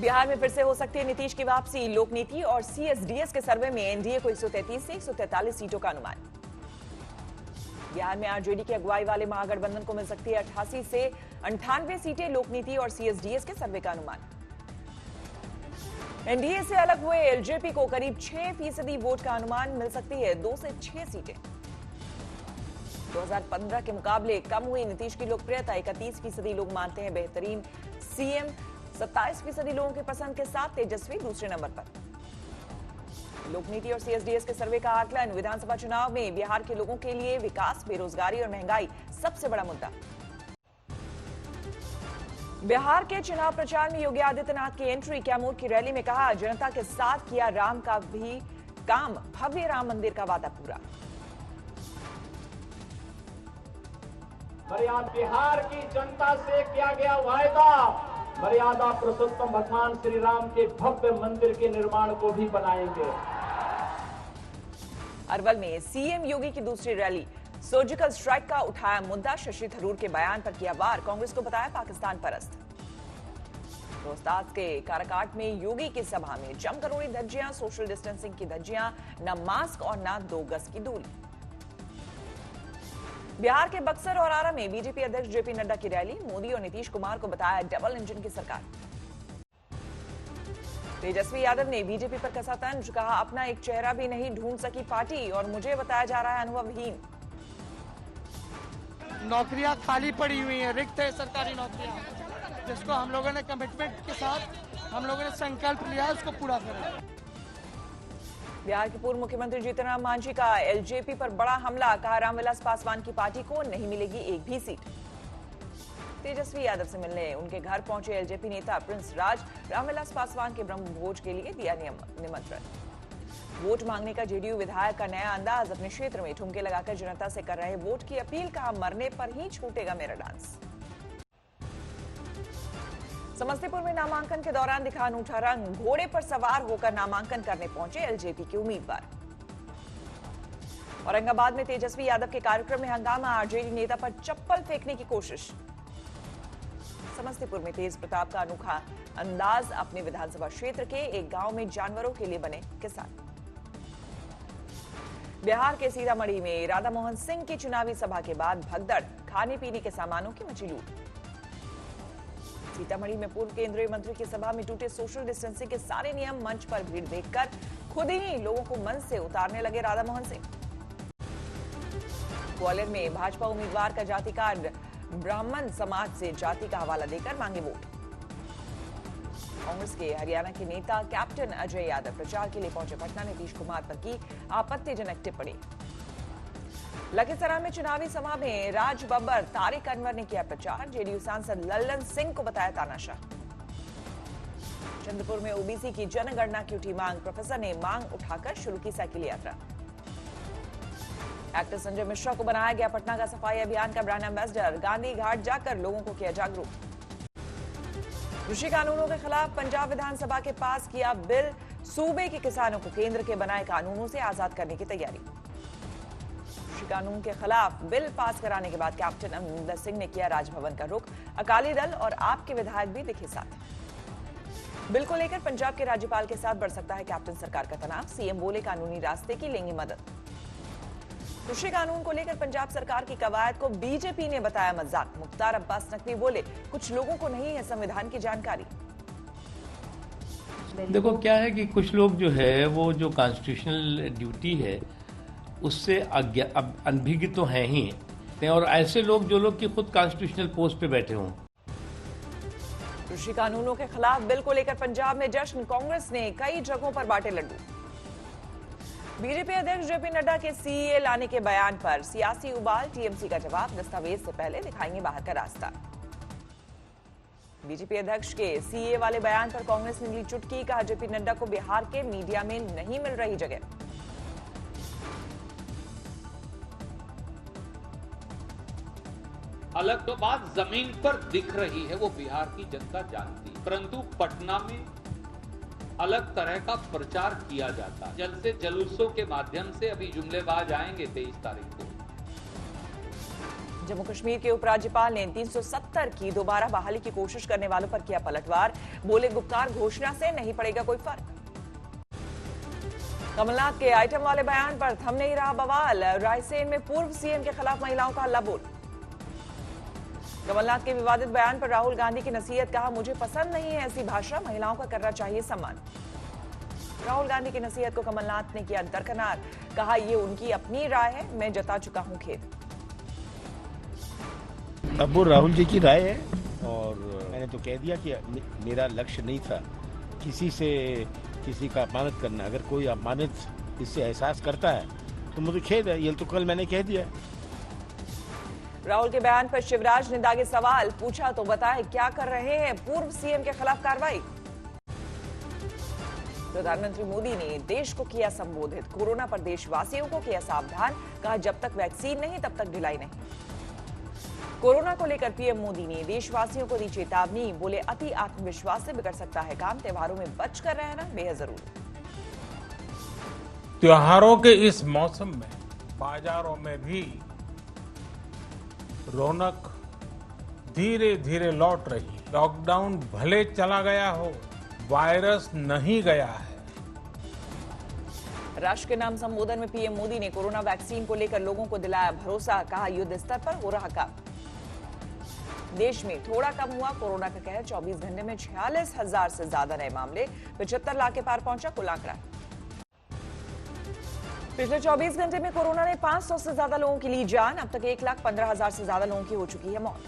बिहार में फिर से हो सकती है नीतीश की वापसी। लोक नीति और सीएसडीएस के सर्वे में एनडीए को 133 से 143 सीटों का अनुमान। बिहार में आरजेडी की अगुवाई वाले महागठबंधन को मिल सकती है 88 से 98 सीटें। लोक नीति और सीएसडीएस के सर्वे का अनुमान। एनडीए से अलग हुए एलजेपी को करीब 6% वोट का अनुमान। मिल सकती है 2 से 6 सीटें। 2015 के मुकाबले कम हुई नीतीश की लोकप्रियता। 31% लोग मानते हैं बेहतरीन सीएम। 27% लोगों की पसंद के साथ तेजस्वी दूसरे नंबर पर। लोकनीति और सीएसडीएस के सर्वे का आकलन। विधानसभा चुनाव में बिहार के लोगों के लिए विकास, बेरोजगारी और महंगाई सबसे बड़ा मुद्दा। बिहार के चुनाव प्रचार में योगी आदित्यनाथ की एंट्री। कैमूर की रैली में कहा, जनता के साथ किया राम का भी काम, भव्य राम मंदिर का वादा पूरा। बिहार की जनता से किया गया वायदा, मर्यादा पुरुषोत्तम भगवान श्री राम के भव्य मंदिर के निर्माण को भी बनाएंगे। अरवल में सीएम योगी की दूसरी रैली। सर्जिकल स्ट्राइक का उठाया मुद्दा। शशि थरूर के बयान पर किया वार। कांग्रेस को बताया पाकिस्तान परस्त। रोहतास के काराकाट में योगी की सभा में जमकर उड़ी धज्जियां। सोशल डिस्टेंसिंग की धज्जियां, न मास्क और न 2 गज की दूरी। बिहार के बक्सर और आरा में बीजेपी अध्यक्ष जेपी नड्डा की रैली। मोदी और नीतीश कुमार को बताया डबल इंजन की सरकार। तेजस्वी यादव ने बीजेपी पर कसा तंज। कहा, अपना एक चेहरा भी नहीं ढूंढ सकी पार्टी और मुझे बताया जा रहा है अनुभवहीन। नौकरियां खाली पड़ी हुई हैं, रिक्त है सरकारी नौकरियां, जिसको हम लोगों ने कमिटमेंट के साथ हम लोगों ने संकल्प लिया है, उसको पूरा करें। बिहार के पूर्व मुख्यमंत्री जीतन राम मांझी का एलजेपी पर बड़ा हमला। कहा, रामविलास पासवान की पार्टी को नहीं मिलेगी एक भी सीट। तेजस्वी यादव से मिलने उनके घर पहुंचे एलजेपी नेता प्रिंस राज। रामविलास पासवान के ब्रह्म भोज के लिए दिया निमंत्रण। वोट मांगने का जेडीयू विधायक का नया अंदाज। अपने क्षेत्र में ठुमके लगाकर जनता से कर रहे वोट की अपील। कहा, मरने पर ही छूटेगा मेरा डांस। समस्तीपुर में नामांकन के दौरान दिखा अनूठा रंग। घोड़े पर सवार होकर नामांकन करने पहुंचे एलजेपी के उम्मीदवार। औरंगाबाद में तेजस्वी यादव के कार्यक्रम में हंगामा। आरजेडी नेता पर चप्पल फेंकने की कोशिश। समस्तीपुर में तेज प्रताप का अनोखा अंदाज। अपने विधानसभा क्षेत्र के एक गांव में जानवरों के लिए बने किसान। बिहार के सीतामढ़ी में राधा मोहन सिंह की चुनावी सभा के बाद भगदड़। खाने पीने के सामानों की मची लूट। सीतामढ़ी में पूर्व केंद्रीय मंत्री की सभा में टूटे सोशल डिस्टेंसिंग के सारे नियम। मंच पर भीड़ देखकर खुद ही लोगों को मंच से उतारने लगे राधा मोहन सिंह। ग्वालियर में भाजपा उम्मीदवार का जाति कार्ड। ब्राह्मण समाज से जाति का हवाला देकर मांगे वोट। कांग्रेस के हरियाणा के नेता कैप्टन अजय यादव प्रचार के लिए पहुंचे पटना। नीतीश कुमार पर की आपत्तिजनक टिप्पणी। लखीसराय में चुनावी सभा में राज बब्बर तारिक अनवर ने किया प्रचार। जेडीयू सांसद लल्लन सिंह को बताया तानाशाह। चंद्रपुर में ओबीसी की जनगणना की उठी मांग। प्रोफेसर ने मांग उठाकर शुरू की साइकिल यात्रा। एक्टर संजय मिश्रा को बनाया गया पटना का सफाई अभियान का ब्रांड एम्बेसडर। गांधी घाट जाकर लोगों को किया जागरूक। कृषि कानूनों के खिलाफ पंजाब विधानसभा के पास किया बिल। सूबे के किसानों को केंद्र के बनाए कानूनों से आजाद करने की तैयारी। कृषि कानून के खिलाफ बिल पास कराने के बाद कैप्टन अमरिंदर सिंह ने किया राजभवन का रुख। अकाली दल और आप के विधायक भी दिखे साथ। बिल को लेकर पंजाब के राज्यपाल के साथ बढ़ सकता है कैप्टन सरकार का तनाव। सीएम बोले, कानूनी रास्ते की लेंगे मदद। कृषि कानून को लेकर पंजाब सरकार की कवायद को बीजेपी ने बताया मजाक। मुख्तार अब्बास नकवी बोले, कुछ लोगों को नहीं है संविधान की जानकारी। देखो क्या है कि कुछ लोग जो है वो जो कॉन्स्टिट्यूशनल ड्यूटी है उससे अनभिज्ञ तो हैं ही, और ऐसे लोग जो लोग कि खुद कॉन्स्टिट्यूशनल पोस्ट पे बैठे हों। कृषि कानूनों के खिलाफ बिल को लेकर पंजाब में जश्न। कांग्रेस ने कई जगहों पर बांटे लड्डू। बीजेपी अध्यक्ष जेपी नड्डा के सीए लाने के बयान पर सियासी उबाल। टीएमसी का जवाब, दस्तावेज से पहले दिखाएंगे बाहर का रास्ता। बीजेपी अध्यक्ष के सीए वाले बयान पर कांग्रेस ने ली चुटकी। कहा, जेपी नड्डा को बिहार के मीडिया में नहीं मिल रही जगह। अलग तो बात जमीन पर दिख रही है, वो बिहार की जनता जानती, परंतु पटना में अलग तरह का प्रचार किया जाता। जल्द से जुलूसों के माध्यम से अभी जुमलेबाज आएंगे 23 तारीख को। जम्मू कश्मीर के उपराज्यपाल ने 370 की दोबारा बहाली की कोशिश करने वालों पर किया पलटवार। बोले गुप्कार घोषणा से नहीं पड़ेगा कोई फर्क। कमलनाथ के आइटम वाले बयान पर थम नहीं रहा बवाल। रायसेन में पूर्व सीएम के खिलाफ महिलाओं का हल्ला बोल। कमलनाथ के विवादित बयान पर राहुल गांधी की नसीहत, कहा मुझे पसंद नहीं है ऐसी भाषा, महिलाओं का करना चाहिए सम्मान। राहुल गांधी की नसीहत को कमलनाथ ने किया दरकिनार, कहा यह उनकी अपनी राय है, मैं जता चुका हूं खेद। अब वो राहुल जी की राय है और मैंने तो कह दिया कि मेरा लक्ष्य नहीं था किसी का अपमानित करना। अगर कोई अपमानित इससे एहसास करता है तो मुझे खेद है, ये तो कल मैंने कह दिया। राहुल के बयान पर शिवराज ने दागे सवाल, पूछा तो बताएं क्या कर रहे हैं पूर्व सीएम के खिलाफ कार्रवाई। प्रधानमंत्री मोदी ने देश को किया संबोधित, कोरोना पर देशवासियों को किया सावधान, कहा जब तक वैक्सीन नहीं तब तक ढिलाई नहीं। कोरोना को लेकर पीएम मोदी ने देशवासियों को दी चेतावनी, बोले अति आत्मविश्वास से बिगड़ सकता है काम, त्योहारों में बच कर रहना बेहद जरूरी। त्योहारों के इस मौसम में बाजारों में भी रौनक धीरे धीरे लौट रही। लॉकडाउन भले चला गया हो, वायरस नहीं गया है। राष्ट्र के नाम संबोधन में पीएम मोदी ने कोरोना वैक्सीन को लेकर लोगों को दिलाया भरोसा, कहा युद्ध स्तर पर हो रहा काम। देश में थोड़ा कम हुआ कोरोना का कहर, 24 घंटे में 46,000 से ज्यादा नए मामले, 75 लाख के पार पहुंचा कुल आंकड़ा। पिछले 24 घंटे में कोरोना ने 500 से ज्यादा लोगों की ली जान, अब तक 1,15,000 से ज्यादा लोगों की हो चुकी है मौत।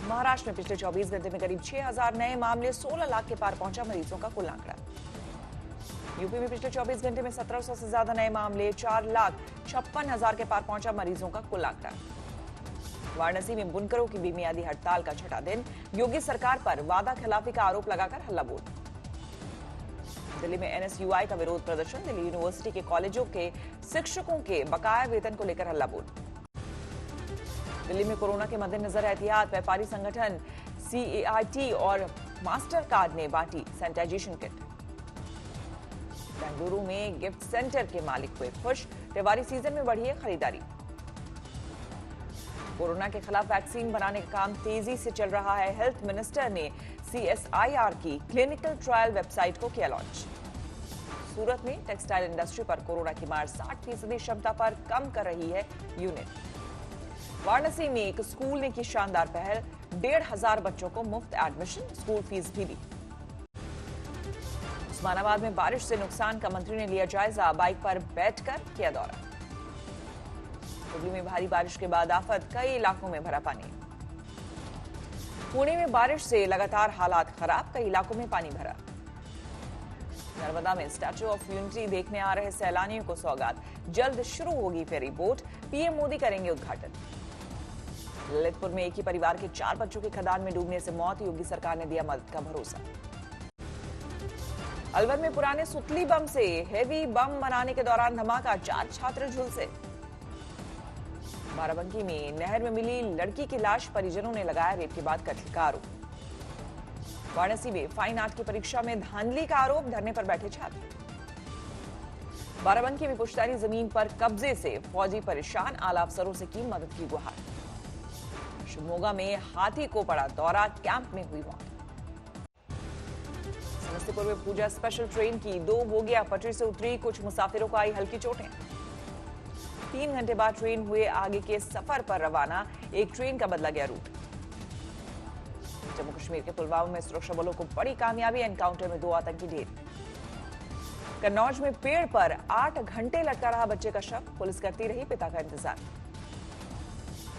महाराष्ट्र में पिछले 24 घंटे में करीब 6,000 नए मामले, 16 लाख के पार पहुंचा मरीजों का कुल आंकड़ा। यूपी में पिछले 24 घंटे में 1,700 से ज्यादा नए मामले, 4,56,000 के पार पहुंचा मरीजों का कुल आंकड़ा। वाराणसी में बुनकरों की बेमियादी हड़ताल का छठा दिन, योगी सरकार पर वादा खिलाफी का आरोप लगाकर हल्ला बोल। दिल्ली में एनएसयूआई का विरोध प्रदर्शन, दिल्ली यूनिवर्सिटी के कॉलेजों के शिक्षकों के बकाया वेतन को लेकर हल्ला बोल। दिल्ली में कोरोना के मद्देनजर एहतियात, व्यापारी संगठन सीएआईटी और मास्टर कार्ड ने बांटी सैनिटाइजेशन किट। बेंगलुरु में गिफ्ट सेंटर के मालिक हुए खुश, त्योहारी सीजन में बढ़ी है खरीदारी। कोरोना के खिलाफ वैक्सीन बनाने का काम तेजी से चल रहा है, हेल्थ मिनिस्टर ने सीएसआईआर की क्लिनिकल ट्रायल वेबसाइट को किया लॉन्च। सूरत में टेक्सटाइल इंडस्ट्री पर कोरोना की मार 60% क्षमता पर कम कर रही है यूनिट। वाराणसी में एक स्कूल ने की शानदार पहल, 1,500 बच्चों को मुफ्त एडमिशन, स्कूल फीस भी दी। उस्मानाबाद में बारिश से नुकसान का मंत्री ने लिया जायजा, बाइक पर बैठकर किया दौरा। हुगली में भारी बारिश के बाद आफत, कई इलाकों में भरा पानी। पुणे में बारिश से लगातार हालात खराब, कई इलाकों में पानी भरा। नर्मदा में स्टैच्यू ऑफ यूनिटी देखने आ रहे सैलानियों को सौगात, जल्द शुरू होगी फेरी बोट, पीएम मोदी करेंगे उद्घाटन। ललितपुर में एक ही परिवार के 4 बच्चों की खदान में डूबने से मौत, योगी सरकार ने दिया मदद का भरोसा। अलवर में पुराने सुतली बम से हेवी बम बनाने के दौरान धमाका, 4 छात्र झुलसे। बाराबंकी में नहर में मिली लड़की की लाश, परिजनों ने लगाया रेप के बाद कत्ल का आरोप। वाराणसी में फाइन आर्ट की परीक्षा में धांधली का आरोप, धरने पर बैठे छात्र। बाराबंकी में पुश्तैनी जमीन पर कब्जे से फौजी परेशान, आला अफसरों से की मदद की गुहार। शिवमोगा में हाथी को पड़ा दौरा, कैंप में हुई मौत। समस्तीपुर में पूजा स्पेशल ट्रेन की 2 बोगियां पटरी से उतरी, कुछ मुसाफिरों को आई हल्की चोटें। 3 घंटे बाद ट्रेन हुए आगे के सफर पर रवाना, एक ट्रेन का बदला गया रूट। जम्मू कश्मीर के पुलवामा में सुरक्षा बलों को बड़ी कामयाबी, एनकाउंटर में 2 आतंकी ढेर। कन्नौज में पेड़ पर 8 घंटे लटका रहा बच्चे का शव, पुलिस करती रही पिता का इंतजार।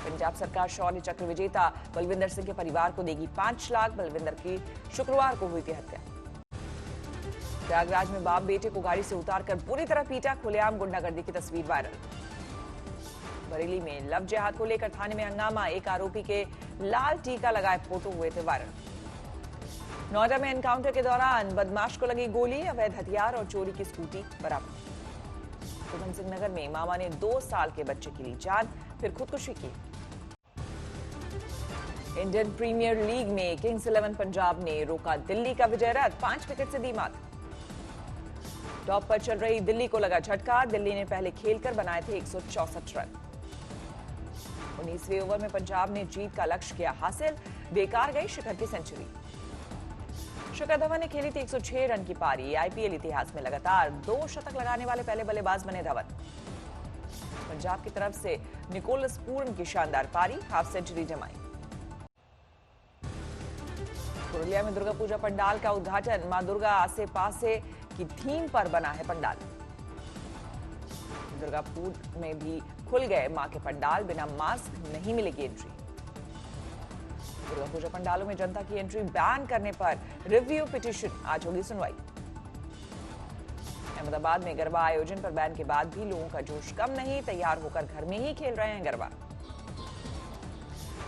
पंजाब सरकार शौर्य चक्र विजेता बलविंदर सिंह के परिवार को देगी 5 लाख, बलविंदर की शुक्रवार को हुई थी हत्या। प्रयागराज में बाप बेटे को गाड़ी से उतारकर बुरी तरह पीटा, खुलेआम गुंडागर्दी की तस्वीर वायरल। बरेली में लव जिहाद को लेकर थाने में हंगामा, एक आरोपी के लाल टीका लगाए फोटो हुए थे वायरल। नोएडा में एनकाउंटर के दौरान बदमाश को लगी गोली, अवैध हथियार और चोरी की स्कूटी बरामद। उधम सिंह नगर में मामा ने 2 साल के बच्चे की ली जान, फिर खुदकुशी की। इंडियन प्रीमियर लीग में किंग्स 11 पंजाब ने रोका दिल्ली का विजय रथ, 5 विकेट से दी मात। टॉप पर चल रही दिल्ली को लगा झटका, दिल्ली ने पहले खेलकर बनाए थे 164 रन। 19वें ओवर में पंजाब ने जीत का लक्ष्य किया हासिल, बेकार गई शिखर की सेंचुरी। शिखर धवन ने खेली थी 106 रन की पारी। आईपीएल इतिहास में लगातार 2 शतक लगाने वाले पहले बल्लेबाज बने धवन। पंजाब की तरफ से निकोलस पूर्ण की शानदार पारी, हाफ सेंचुरी जमाई। पुरुलिया में दुर्गा पूजा पंडाल का उद्घाटन। मां दुर्गा आसे पासे की थीम पर बना है पंडाल। दुर्गापुर में भी खुल गए मां के पंडाल, बिना मास्क नहीं मिलेगी एंट्री। दुर्गा पूजा पंडालों में जनता की एंट्री बैन करने पर रिव्यू पिटीशन, आज होगी सुनवाई। अहमदाबाद में गरबा आयोजन पर बैन के बाद भी लोगों का जोश कम नहीं, तैयार होकर घर में ही खेल रहे हैं गरबा।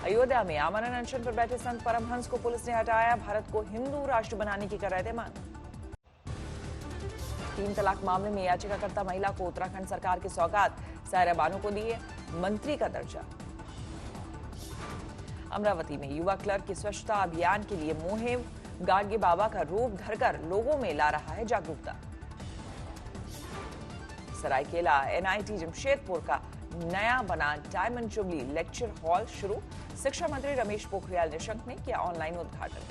अयोध्या में आमरण अनशन पर बैठे संत परमहंस को पुलिस ने हटाया। भारत को हिंदू राष्ट्र बनाने की कर रहे थे मांग। 3 तलाक मामले में याचिकाकर्ता महिला को उत्तराखंड सरकार की सौगात, सायरा बानो को दी है मंत्री का दर्जा। अमरावती में युवा क्लर्क की स्वच्छता अभियान के लिए मुहिम, गाडगे बाबा का रूप धरकर लोगों में ला रहा है जागरूकता। सरायकेला एनआईटी जमशेदपुर का नया बना डायमंड जुबली लेक्चर हॉल शुरू। शिक्षा मंत्री रमेश पोखरियाल निशंक ने किया ऑनलाइन उद्घाटन।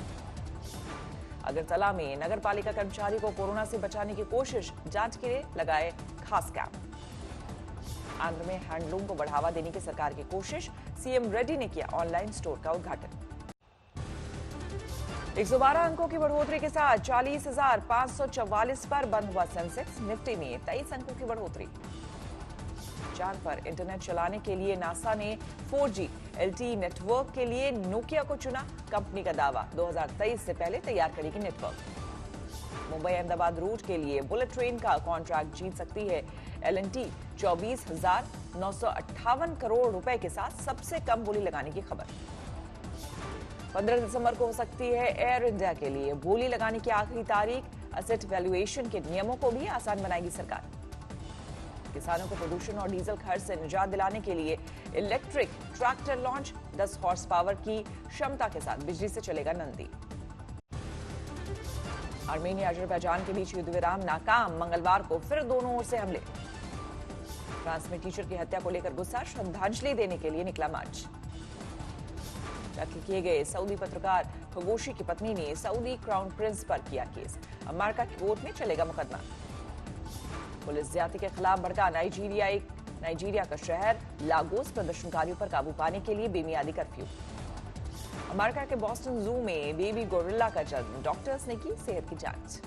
अगरतला में नगर पालिका कर्मचारी को कोरोना से बचाने की कोशिश, जांच के लिए लगाए खास कैंप। आंध्र में हैंडलूम को बढ़ावा देने की सरकार की कोशिश, सीएम रेड्डी ने किया ऑनलाइन स्टोर का उद्घाटन। 112 अंकों की बढ़ोतरी के साथ 40,544 पर बंद हुआ सेंसेक्स। निफ्टी में 23 अंकों की बढ़ोतरी। चांद पर इंटरनेट चलाने के लिए नासा ने 4G LTE नेटवर्क के लिए नोकिया को चुना। कंपनी का दावा 2023 से पहले तैयार करेगी नेटवर्क। मुंबई अहमदाबाद रूट के लिए बुलेट ट्रेन का कॉन्ट्रैक्ट जीत सकती है L&T। 24,958 करोड़ रुपए के साथ सबसे कम बोली लगाने की खबर। 15 दिसंबर को हो सकती है एयर इंडिया के लिए बोली लगाने की आखिरी तारीख। असेट वैल्यूएशन के नियमों को भी आसान बनाएगी सरकार। किसानों को प्रदूषण और डीजल खर्च से निजात दिलाने के लिए electric tractor launch. 10 horse power की क्षमता के साथ बिजली से चलेगा नंदी। आर्मेनिया अजरबैजान के बीच युद्ध विराम नाकाम। मंगलवार को फिर दोनों ओर से हमले। फ्रांस में टीचर की हत्या को लेकर गुस्सा, श्रद्धांजलि देने के लिए निकला मार्च। दाखिल किए गए सऊदी पत्रकार खगोशी की पत्नी ने सऊदी क्राउन प्रिंस पर किया केस। अमेरिका की कोर्ट में चलेगा मुकदमा। पुलिस ज्यादती के खिलाफ भड़का नाइजीरिया का शहर लागोस। प्रदर्शनकारियों पर काबू पाने के लिए बेमियादी कर्फ्यू। अमेरिका के बॉस्टन जू में बेबी गोरिल्ला का जन्म, डॉक्टर्स ने की सेहत की जांच।